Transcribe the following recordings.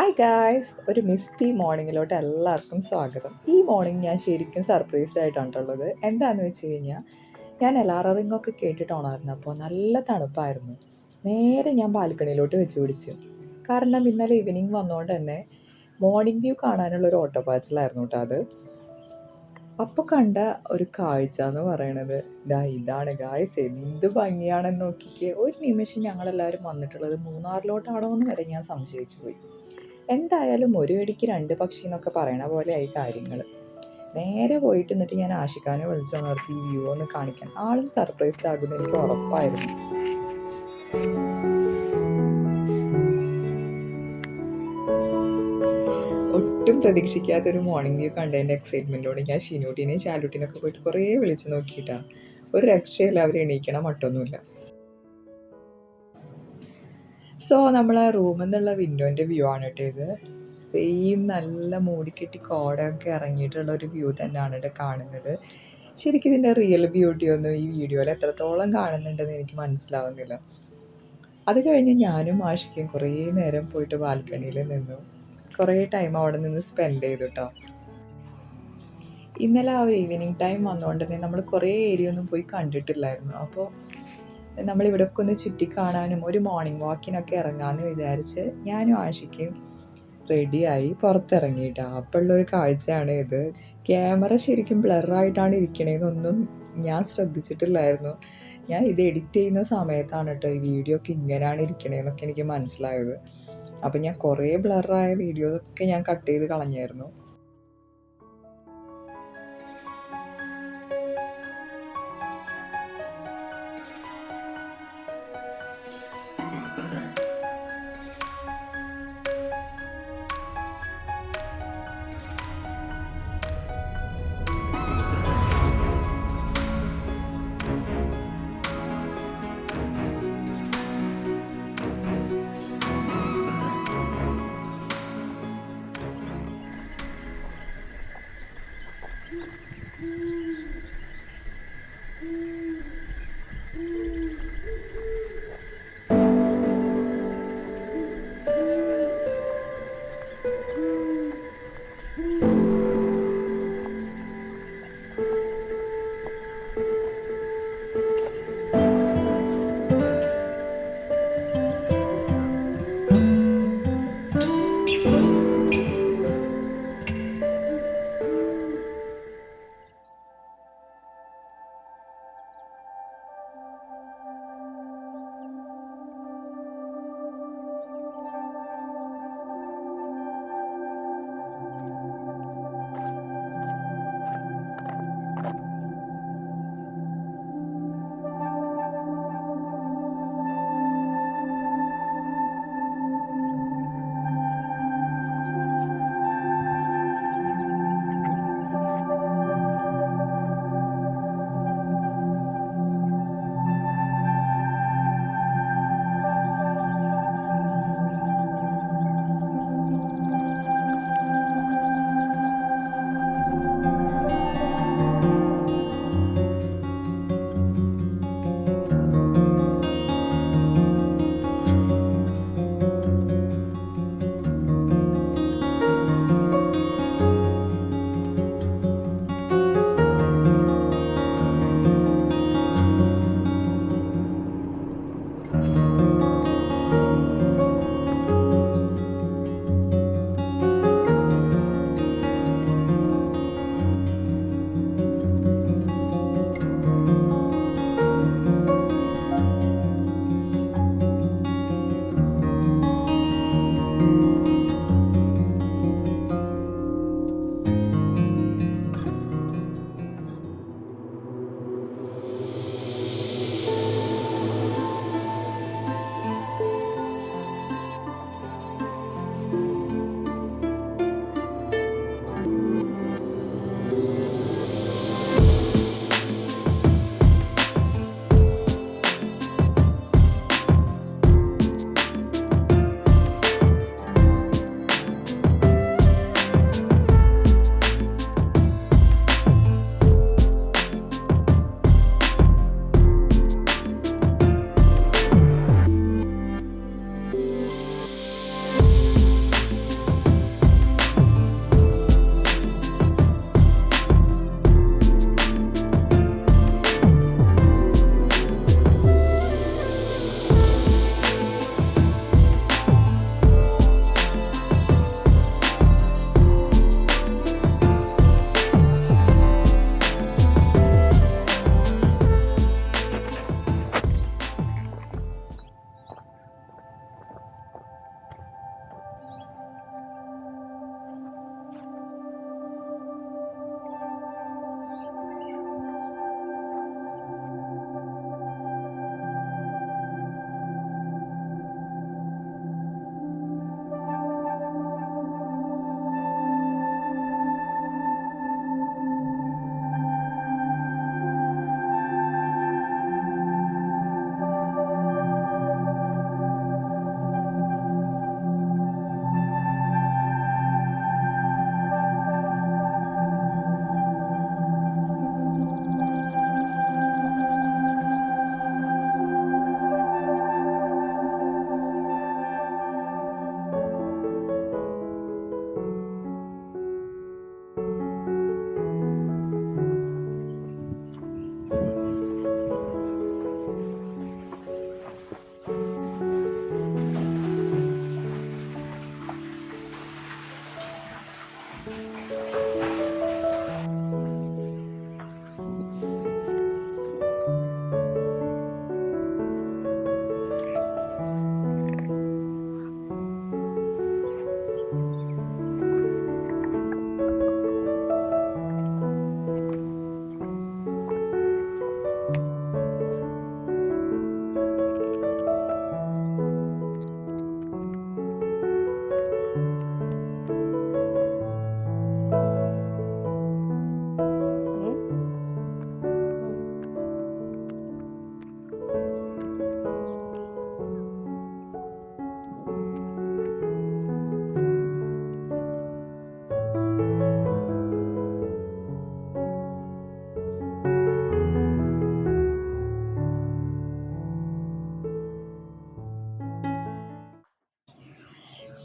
Hi guys, ഒരു misty മോർണിംഗിലോട്ട് എല്ലാവർക്കും സ്വാഗതം. ഈ മോർണിംഗ് ഞാൻ ശരിക്കും സർപ്രൈസ്ഡ് ആയിട്ടാണുള്ളത്. എന്താണെന്ന് വെച്ച് കഴിഞ്ഞാൽ ഞാൻ അലാറം റിങ്ങൊക്കെ കേട്ടിട്ട് ഉണർന്നു. അപ്പോൾ നല്ല തണുപ്പായിരുന്നു. നേരെ ഞാൻ ബാൽക്കണിയിലോട്ട് വെച്ച് പിടിച്ചു. കാരണം ഇന്നലെ ഈവനിങ് വന്നുകൊണ്ട് തന്നെ മോർണിംഗ് വ്യൂ കാണാനുള്ളൊരു ഓട്ടപ്പാച്ചിലായിരുന്നു കേട്ടോ അത്. അപ്പോൾ കണ്ട ഒരു കാഴ്ച എന്ന് പറയണത് ഇതാണ് ഗായ്സ്. എന്ത് ഭംഗിയാണെന്ന് നോക്കിക്കേ. ഒരു നിമിഷം ഞങ്ങളെല്ലാവരും വന്നിട്ടുള്ളത് മൂന്നാറിലോട്ടാണോ എന്ന് വരെ ഞാൻ സംശയിച്ചു പോയി. എന്തായാലും ഒരു വെടിക്ക് രണ്ട് പക്ഷി എന്നൊക്കെ പറയണ പോലെ ആയി കാര്യങ്ങൾ. നേരെ പോയിട്ട് എന്നിട്ട് ഞാൻ ആഷിഖാനെ വിളിച്ചുണർത്തി ഈ വ്യൂ ഒന്ന് കാണിക്കാൻ. ആളും സർപ്രൈസ്ഡ് ആകുമെന്ന് എനിക്ക് ഉറപ്പായിരുന്നു. ഒട്ടും പ്രതീക്ഷിക്കാത്തൊരു മോർണിംഗ് വ്യൂ കണ്ടതിൻ്റെ എക്സൈറ്റ്മെൻറ്റോട് ഞാൻ ഷിനൂട്ടിനെയും ശാലുട്ടിനൊക്കെ പോയിട്ട് കുറേ വിളിച്ചു നോക്കിയിട്ടാ. ഒരു രക്ഷയില്ല, അവർ എണീക്കണം മട്ടൊന്നുമില്ല. സോ നമ്മൾ ആ റൂമിൽ നിന്നുള്ള വിൻഡോൻ്റെ വ്യൂ ആണ് കേട്ടോ ഇത്. സെയിം നല്ല മൂടിക്കെട്ടി കോടയൊക്കെ ഇറങ്ങിയിട്ടുള്ള ഒരു വ്യൂ തന്നെയാണ് ഇവിടെ കാണുന്നത്. ശരിക്കും ഇതിൻ്റെ റിയൽ ബ്യൂട്ടിയൊന്നും ഈ വീഡിയോയിൽ എത്രത്തോളം കാണുന്നുണ്ടെന്ന് എനിക്ക് മനസ്സിലാവുന്നില്ല. അത് കഴിഞ്ഞ് ഞാനും ആഷിക്കും കുറേ നേരം പോയിട്ട് ബാൽക്കണിയിൽ നിന്നു. കുറേ ടൈം അവിടെ നിന്ന് സ്പെൻഡ് ചെയ്തു കേട്ടോ. ഇന്നലെ ആ ഒരു ഈവനിങ് ടൈം വന്നുകൊണ്ട് തന്നെ നമ്മൾ കുറേ ഏരിയ ഒന്നും പോയി കണ്ടിട്ടില്ലായിരുന്നു. അപ്പോൾ നമ്മളിവിടെയൊക്കെ ഒന്ന് ചുറ്റിക്കാണാനും ഒരു മോർണിംഗ് വാക്കിനൊക്കെ ഇറങ്ങാമെന്ന് വിചാരിച്ച് ഞാനും ആഷിക്കും റെഡിയായി പുറത്തിറങ്ങിയിട്ടാ. അപ്പോഴുള്ളൊരു കാഴ്ചയാണ് ഇത്. ക്യാമറ ശരിക്കും ബ്ലറായിട്ടാണ് ഇരിക്കണേന്നൊന്നും ഞാൻ ശ്രദ്ധിച്ചിട്ടില്ലായിരുന്നു. ഞാൻ ഇത് എഡിറ്റ് ചെയ്യുന്ന സമയത്താണ് കേട്ടോ ഈ വീഡിയോ ഒക്കെ ഇങ്ങനെയാണ് ഇരിക്കണേന്നൊക്കെ എനിക്ക് മനസ്സിലായത്. അപ്പം ഞാൻ കുറേ ബ്ലറായ വീഡിയോസൊക്കെ ഞാൻ കട്ട് ചെയ്ത് കളഞ്ഞായിരുന്നു.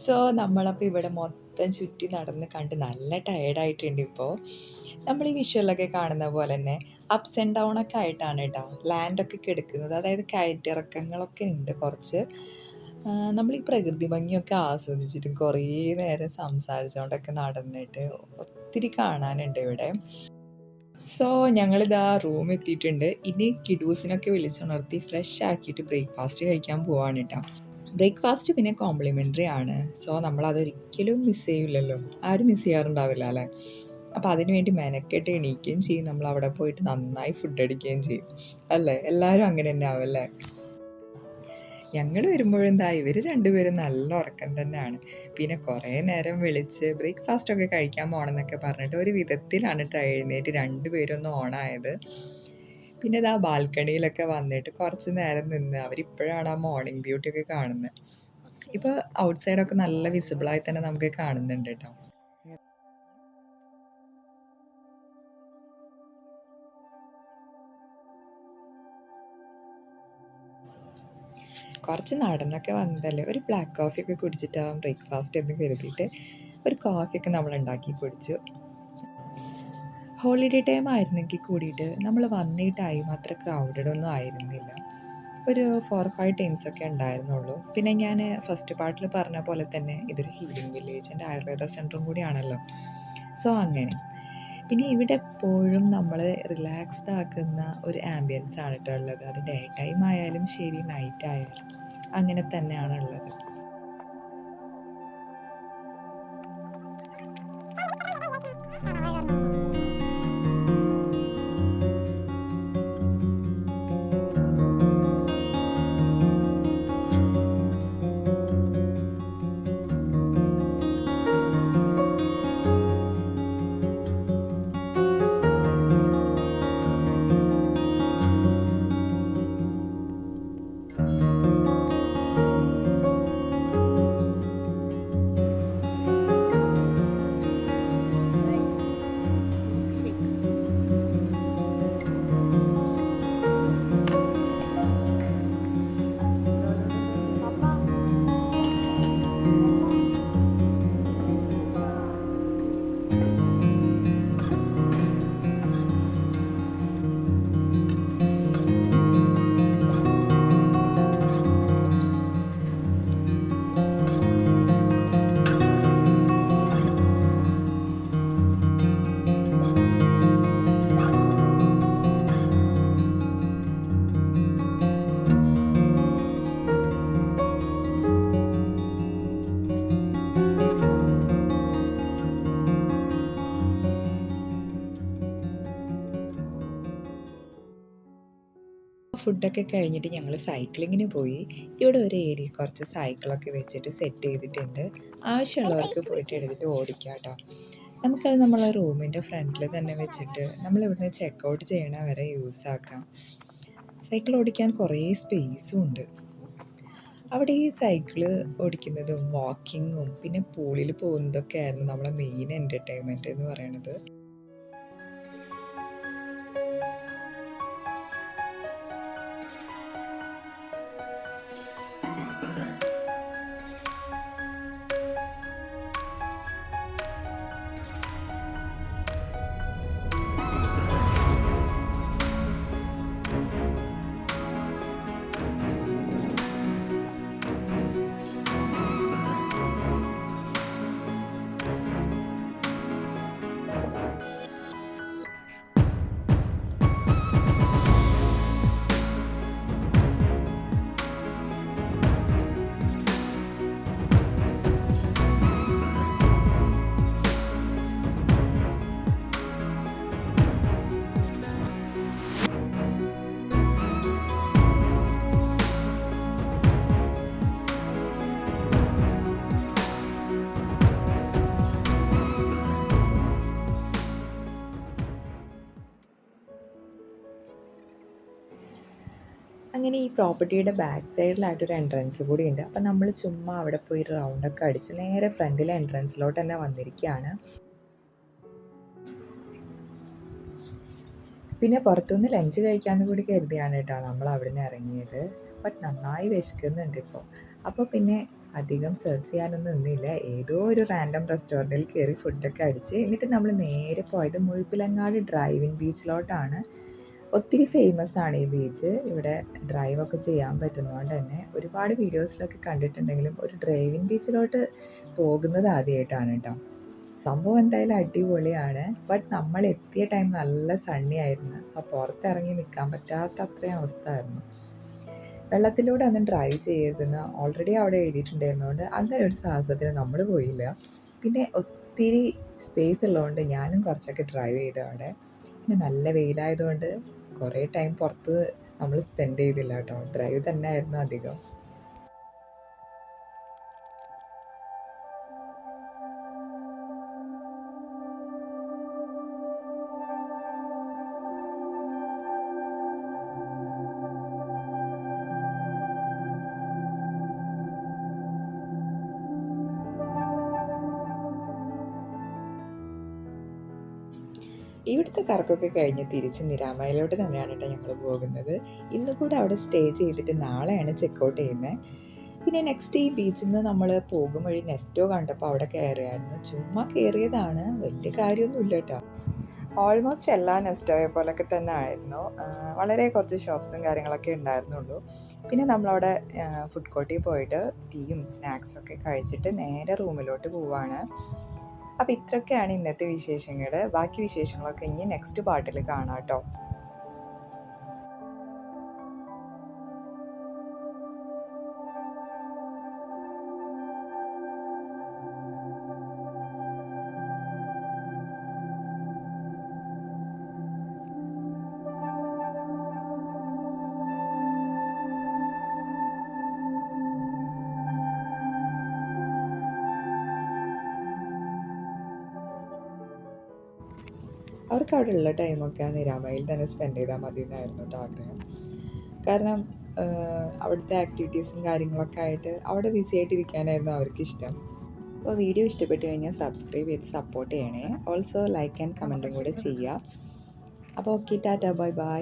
സോ നമ്മളപ്പോൾ ഇവിടെ മൊത്തം ചുറ്റി നടന്ന് കണ്ട് നല്ല ടയേർഡായിട്ടുണ്ട് ഇപ്പോൾ. നമ്മൾ ഈ വിഷ്വലൊക്കെ കാണുന്ന പോലെ തന്നെ അപ്സ് ആൻഡ് ഡൗൺ ഒക്കെ ആയിട്ടാണ് കേട്ടോ ലാൻഡൊക്കെ കിടക്കുന്നത്. അതായത് കയറ്റിറക്കങ്ങളൊക്കെ ഉണ്ട് കുറച്ച്. നമ്മൾ ഈ പ്രകൃതി ഭംഗിയൊക്കെ ആസ്വദിച്ചിട്ട് കുറേ നേരം സംസാരിച്ചുകൊണ്ടൊക്കെ നടന്നിട്ട് ഒത്തിരി കാണാനുണ്ട് ഇവിടെ. സോ ഞങ്ങളിതാ റൂം എത്തിയിട്ടുണ്ട്. ഇനി കിഡൂസിനൊക്കെ വിളിച്ചുണർത്തി ഫ്രഷ് ആക്കിയിട്ട് ബ്രേക്ക്ഫാസ്റ്റ് കഴിക്കാൻ പോവാണ് കേട്ടോ. ബ്രേക്ക്ഫാസ്റ്റ് പിന്നെ കോംപ്ലിമെൻ്ററി ആണ്. സോ നമ്മളതൊരിക്കലും മിസ് ചെയ്യില്ലല്ലോ. ആരും മിസ് ചെയ്യാറുണ്ടാവില്ല അല്ലേ? അപ്പോൾ അതിന് വേണ്ടി മെനക്കെട്ട് എണീക്കുകയും ചെയ്യും. നമ്മൾ അവിടെ പോയിട്ട് നന്നായി ഫുഡ് അടിക്കുകയും ചെയ്യും അല്ലേ? എല്ലാവരും അങ്ങനെ തന്നെ ആവും അല്ലേ? ഞങ്ങൾ വരുമ്പോഴെന്താ ഇവർ രണ്ടുപേരും നല്ല ഉറക്കം തന്നെയാണ്. പിന്നെ കുറേ നേരം വിളിച്ച് ബ്രേക്ക്ഫാസ്റ്റൊക്കെ കഴിക്കാൻ പോകണമെന്നൊക്കെ പറഞ്ഞിട്ട് ഒരു വിധത്തിലാണ് കേട്ടോ എഴുന്നേറ്റ് രണ്ടുപേരും ഒന്ന് ഓണായത്. പിന്നെ ഇതാ ബാൽക്കണിയിലൊക്കെ വന്നിട്ട് കുറച്ച് നേരം നിന്ന് അവരിപ്പോഴാണ് ആ മോർണിംഗ് ബ്യൂട്ടിയൊക്കെ കാണുന്നത്. ഇപ്പോൾ ഔട്ട് സൈഡൊക്കെ നല്ല വിസിബിളായി തന്നെ നമുക്ക് കാണുന്നുണ്ട് കേട്ടോ. കുറച്ച് നടന്നൊക്കെ വന്നതല്ലേ, ഒരു ബ്ലാക്ക് കോഫിയൊക്കെ കുടിച്ചിട്ടാവും ബ്രേക്ക്ഫാസ്റ്റ് എന്ന് കരുതിയിട്ട് ഒരു കോഫിയൊക്കെ നമ്മൾ ഉണ്ടാക്കി കുടിച്ചു. ഹോളിഡേ ടൈം ആയിരുന്നെങ്കിൽ കൂടിയിട്ട് നമ്മൾ വന്ന ഈ ടൈം അത്ര ക്രൗഡഡ് ഒന്നും ആയിരുന്നില്ല. ഒരു 4-5 ടീംസൊക്കെ ഉണ്ടായിരുന്നുള്ളൂ. പിന്നെ ഞാൻ ഫസ്റ്റ് പാർട്ടിൽ പറഞ്ഞ പോലെ തന്നെ ഇതൊരു ഹീലിംഗ് വില്ലേജ് ആൻഡ് ആയുർവേദ സെൻറ്ററും കൂടിയാണല്ലോ. സോ അങ്ങനെ പിന്നെ ഇവിടെ എപ്പോഴും നമ്മൾ റിലാക്സ്ഡ് ആക്കുന്ന ഒരു ആംബിയൻസ് ആണ് കേട്ടോ ഉള്ളത്. അത് ഡേ ടൈം ആയാലും ശരി നൈറ്റ് ആയാലും അങ്ങനെ തന്നെയാണുള്ളത്. ഫുഡൊക്കെ കഴിഞ്ഞിട്ട് ഞങ്ങൾ സൈക്ലിങ്ങിന് പോയി. ഇവിടെ ഒരു ഏരിയ കുറച്ച് സൈക്കിളൊക്കെ വെച്ചിട്ട് സെറ്റ് ചെയ്തിട്ടുണ്ട്. ആവശ്യമുള്ളവർക്ക് പോയിട്ട് എടുത്തിട്ട് ഓടിക്കാം കേട്ടോ. നമുക്കത് നമ്മളെ റൂമിൻ്റെ ഫ്രണ്ടിൽ തന്നെ വെച്ചിട്ട് നമ്മളിവിടുന്ന് ചെക്കൗട്ട് ചെയ്യണ വരെ യൂസ് ആക്കാം. സൈക്കിൾ ഓടിക്കാൻ കുറേ സ്പേസും ഉണ്ട് അവിടെ. ഈ സൈക്കിള് ഓടിക്കുന്നതും വാക്കിങ്ങും പിന്നെ പൂളിൽ പോകുന്നതൊക്കെ ആയിരുന്നു നമ്മളെ മെയിൻ എൻ്റർടൈൻമെൻറ്റ് എന്ന് പറയുന്നത്. അങ്ങനെ ഈ പ്രോപ്പർട്ടിയുടെ ബാക്ക് സൈഡിലായിട്ടൊരു എൻട്രൻസ് കൂടി ഉണ്ട്. അപ്പം നമ്മൾ ചുമ്മാ അവിടെ പോയി റൗണ്ടൊക്കെ അടിച്ച് നേരെ ഫ്രണ്ടിലെ എൻട്രൻസിലോട്ട് തന്നെ വന്നിരിക്കുകയാണ്. പിന്നെ പുറത്തുനിന്ന് ലഞ്ച് കഴിക്കാമെന്ന് കൂടി കരുതിയാണ് കേട്ടോ നമ്മൾ അവിടെ നിന്ന് ഇറങ്ങിയത്. ബട്ട് നന്നായി വിശക്കുന്നുണ്ട് ഇപ്പോൾ. അപ്പോൾ പിന്നെ അധികം സെർച്ച് ചെയ്യാനൊന്നും നിന്നില്ല. ഏതോ ഒരു റാൻഡം റെസ്റ്റോറൻറ്റിൽ കയറി ഫുഡൊക്കെ അടിച്ച് എന്നിട്ട് നമ്മൾ നേരെ പോയത് മുഴുപ്പിലങ്ങാട് ഡ്രൈവിൻ ബീച്ചിലോട്ടാണ്. ഒത്തിരി ഫേമസ് ആണ് ഈ ബീച്ച്. ഇവിടെ ഡ്രൈവൊക്കെ ചെയ്യാൻ പറ്റുന്നതുകൊണ്ട് തന്നെ ഒരുപാട് വീഡിയോസിലൊക്കെ കണ്ടിട്ടുണ്ടെങ്കിലും ഒരു ഡ്രൈവിൻ ബീച്ചിലോട്ട് പോകുന്നത് ആദ്യമായിട്ടാണ് കേട്ടോ. സംഭവം എന്തായാലും അടിപൊളിയാണ്. ബട്ട് നമ്മൾ എത്തിയ ടൈം നല്ല സണ്ണി ആയിരുന്നു. സോ പുറത്തിറങ്ങി നിൽക്കാൻ പറ്റാത്ത അത്രയും അവസ്ഥയായിരുന്നു. വെള്ളത്തിലൂടെ ഒന്നും ഡ്രൈവ് ചെയ്യരുതെന്ന് ഓൾറെഡി അവിടെ എഴുതിയിട്ടുണ്ടായിരുന്നതുകൊണ്ട് അങ്ങനെ ഒരു സാഹസത്തിന് നമ്മൾ പോയില്ല. പിന്നെ ഒത്തിരി സ്പേസ് ഉള്ളതുകൊണ്ട് ഞാനും കുറച്ചൊക്കെ ഡ്രൈവ് ചെയ്തു അവിടെ. പിന്നെ നല്ല വെയിലായതുകൊണ്ട് കുറേ ടൈം പുറത്ത് നമ്മൾ സ്പെൻഡ് ചെയ്തില്ല കേട്ടോ. ഡ്രൈവ് തന്നെ ആയിരുന്നു അധികം. ഇവിടുത്തെ കറക്കൊക്കെ കഴിഞ്ഞ് തിരിച്ച് നിരാമയിലോട്ട് തന്നെയാണ് കേട്ടോ ഞങ്ങൾ പോകുന്നത്. ഇന്ന് കൂടെ അവിടെ സ്റ്റേ ചെയ്തിട്ട് നാളെയാണ് ചെക്കൗട്ട് ചെയ്യുന്നത്. പിന്നെ നെക്സ്റ്റ് ഈ ബീച്ചിൽ നിന്ന് നമ്മൾ പോകും വഴി നെസ്റ്റോ കണ്ടപ്പോൾ അവിടെ കയറിയായിരുന്നു. ചുമ്മാ കയറിയതാണ്, വലിയ കാര്യമൊന്നുമില്ല കേട്ടോ. ഓൾമോസ്റ്റ് എല്ലാ നെസ്റ്റോയെ പോലൊക്കെ തന്നെ ആയിരുന്നു. വളരെ കുറച്ച് ഷോപ്സും കാര്യങ്ങളൊക്കെ ഉണ്ടായിരുന്നുള്ളൂ. പിന്നെ നമ്മളവിടെ ഫുഡ് കോർട്ടിൽ പോയിട്ട് ടീയും സ്നാക്സൊക്കെ കഴിച്ചിട്ട് നേരെ റൂമിലോട്ട് പോവാണ്. അപ്പോൾ ഇത്രയൊക്കെയാണ് ഇന്നത്തെ വിശേഷങ്ങൾ. ബാക്കി വിശേഷങ്ങളൊക്കെ ഇനി നെക്സ്റ്റ് പാർട്ടിൽ കാണാം കേട്ടോ. അവർക്ക് അവിടെ ഉള്ള ടൈമൊക്കെ ആ നിരാമയിൽ തന്നെ സ്പെൻഡ് ചെയ്താൽ മതി എന്നായിരുന്നു കേട്ടോ ആഗ്രഹം. കാരണം അവിടുത്തെ ആക്ടിവിറ്റീസും കാര്യങ്ങളൊക്കെ ആയിട്ട് അവിടെ ബിസി ആയിട്ടിരിക്കാനായിരുന്നു അവർക്കിഷ്ടം. അപ്പോൾ വീഡിയോ ഇഷ്ടപ്പെട്ട് കഴിഞ്ഞാൽ സബ്സ്ക്രൈബ് ചെയ്ത് സപ്പോർട്ട് ചെയ്യണേ. ഓൾസോ ലൈക്ക് ആൻഡ് കമൻറ്റും കൂടെ ചെയ്യുക. അപ്പോൾ ഓക്കെ, ടാറ്റ, ബൈ ബൈ.